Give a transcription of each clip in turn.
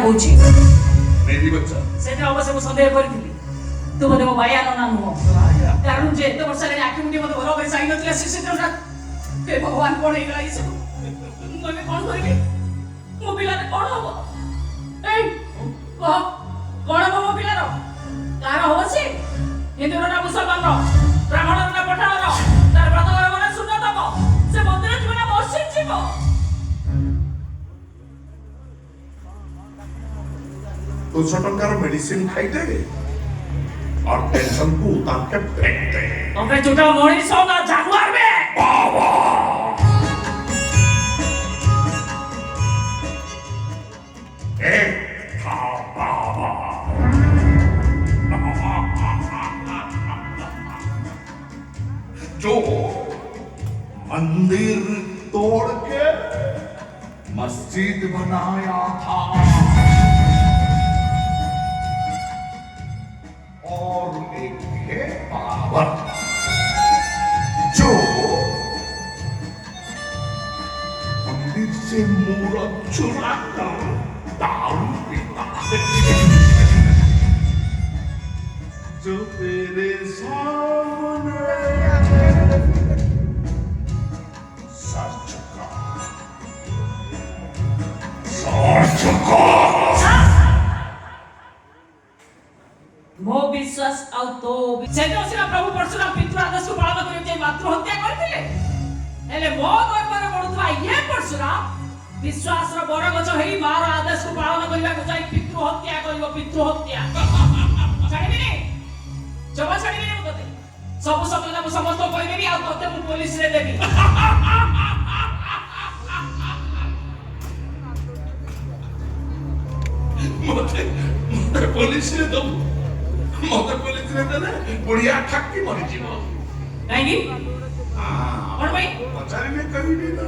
होची मेरी बच्चा सेटा अवश्य मु संदेह करथिली तू बोले मो भाई आनो नानु कारण जे एते वर्ष हेलानी आखि मुंडी मते भलो करे साई नथिला से हे भगवान कोन हेला इसे मने कोन करबी मो पिला कोन हबो ए कह कोन हबो मो पिला रो कार होसी हिंदू ना मुसलमान रो ब्राह्मण ना पठाण रो तार व्रत करे मने सुन्न दबो से मंदिर जीवन मस्जिद जीवो तो छटंकार मेडिसिन खाइते और टेंशन को उतार के फेंक दे अबे छोटा मोड़ी सो ना जागवार में बाबा एक था बाबा जो मंदिर तोड़ के मस्जिद बनाया था और एक है बाबर जो मंदिर से मूरत चुरा कर दारू पीता है जो तेरे सामने सच का मो विश्वास आउ तो सेतो सिना प्रभु परशुराम पितृ आदेश को पालन करि जे मातृ हत्या करथिले हेले मो गर्भर बढुथवा ये परशुराम विश्वास रो बड़ गछ हेई मार आदेश को पालन करिवा को जाई पितृ हत्या करिवो पितृ हत्या छाड़िबिनी जब छाड़िबिनी मो तते सब सतला मो समस्त कहिबेनी आ तते मो पुलिस रे देबी मते पुलिस रे दो मते पुलिस रे देले बुढ़िया ठक्की मरि जीवो काहेकि हां कोन भाई पचारी में कहि नी ना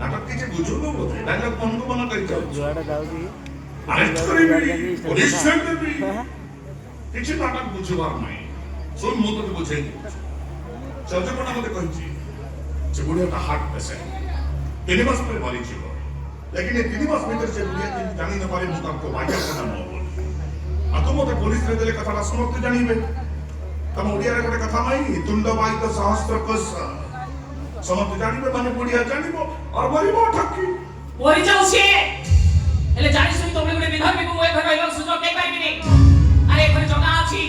नाटक किछ बुझुबो बोले डायलॉग मन को मन करि जाउ जुआड़ा जाउदी अरेस्ट करिबी पुलिस से देबी किछ नाटक बुझुबार नै सुन मु तो बुझे चलते कोना मते कहिछि जे बुढ़िया का हार्ट पेशेंट 3 मास पर मरि जीवो लेकिन ये 3 मास भीतर से बुढ़िया जानि न पारे मु तुमको वाइजा करना न बोल आ तुम मते पुलिस रे देले कथा समस्त जानिबे तम ओडिया रे गोटे कथा नै तुंड वाई तो सहस्त्र कोश समस्त जानिबे माने बुढ़िया जानिबो और मरिबो ठक्की ओरी जाऊ से हेले जानि सुनि तमे गुटे विधर्मी को ए घर रहलो सुजो के पाइबी नै अरे घर जगह अछि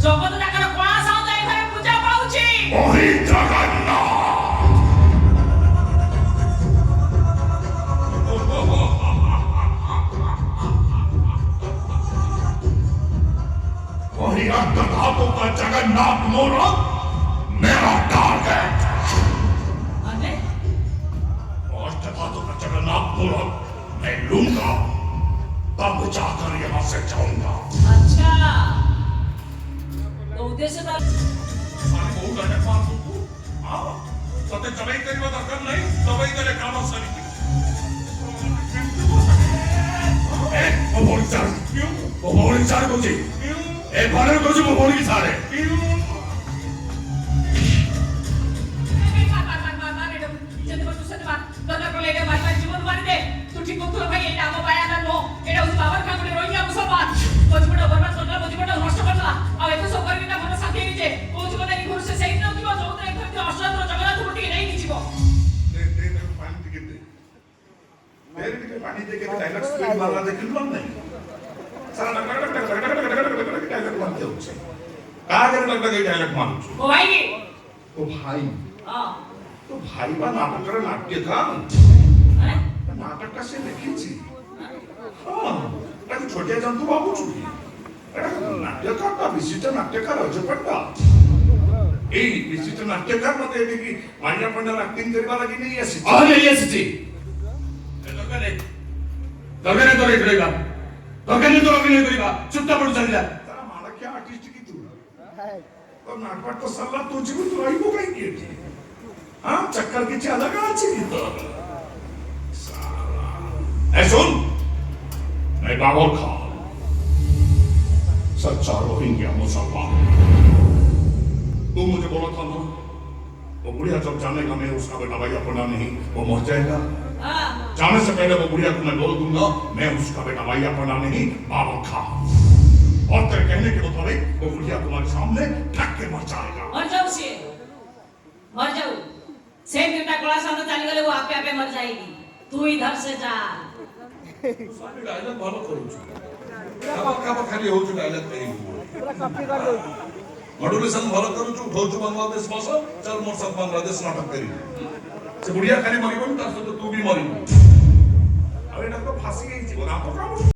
जगत जाकर कोळा साउ जाई घरे पूजा पाउछि ओही जगन्नाथ वही अष्टधातु का जगन्नाथ मूरत मेरा टारगेट अरे अष्टधातु का जगन्नाथ मूरत मैं लूंगा तब जाकर यहाँ से जाऊंगा अच्छा तो उद्देश्य था सारी बहुत डायरेक्ट मार दूँ हाँ सत्य चलाई करी बात कर नहीं दवाई करे काम सरी वो बोली चार क्यों वो बोली चार कुछ ए बारे को जो बोली सारे पानी देके डायलॉग स्पीड मारला देखिल नहीं सारा डायलॉग मारते होचे का करे लगता के डायलॉग मारू ओ भाई ओ भाई हां तो भाई बा नाटक करे नाट्य का अरे नाटक कसे लिखिची हां ताकि छोटे जंतु बाबू चुकी नाट्यकार का विशिष्ट नाट्यकार अजपंडा ए विशिष्ट नाट्यकार मते एटी की मान्या पंडा एक्टिंग करबा लागि नहीं आसी नहीं आसी दरकारे तो रे करेगा दरकारे तो अभिनय करेगा चुपचाप पड़ चल जा तारा माला क्या आर्टिस्ट की तू तो नाटक तो सल्ला तुझे भी तो आई को कहीं की हां चक्कर की ज्यादा का अच्छी की तो साला ए सुन मैं बाबर खान सच्चा रोहिंग्या मुसलमान तू मुझे बोला था ना वो बुढ़िया जब जानेगा मैं उसका बेटा भाई अपना नहीं वो मर जाएगा हां जाने से पहले वो बुढ़िया को मैं बोल दूंगा मैं उसका बेटा भैया पढ़ा नहीं बाबा खा, और तेरे कहने के मुताबिक वो बुढ़िया तुम्हारे सामने ढक के मर जाएगा। मर जाओ से मर जाओ से बेटा कोड़ा सामने चली गले वो आपे आपे मर जाएगी, तू इधर से जा। स्वामी डायलॉग भालो करू छु काबा खाली हो छु डायलॉग कही पूरा कॉपी कर दो मॉड्यूलेशन भालो करू छु ठोचु बांग्लादेश बस चल मोर सब बांग्लादेश नाटक करी से बुढ़िया खाली मरिबन तार तो तू भी मरिबो। अरे ना तो फांसी गई थी वो ना तो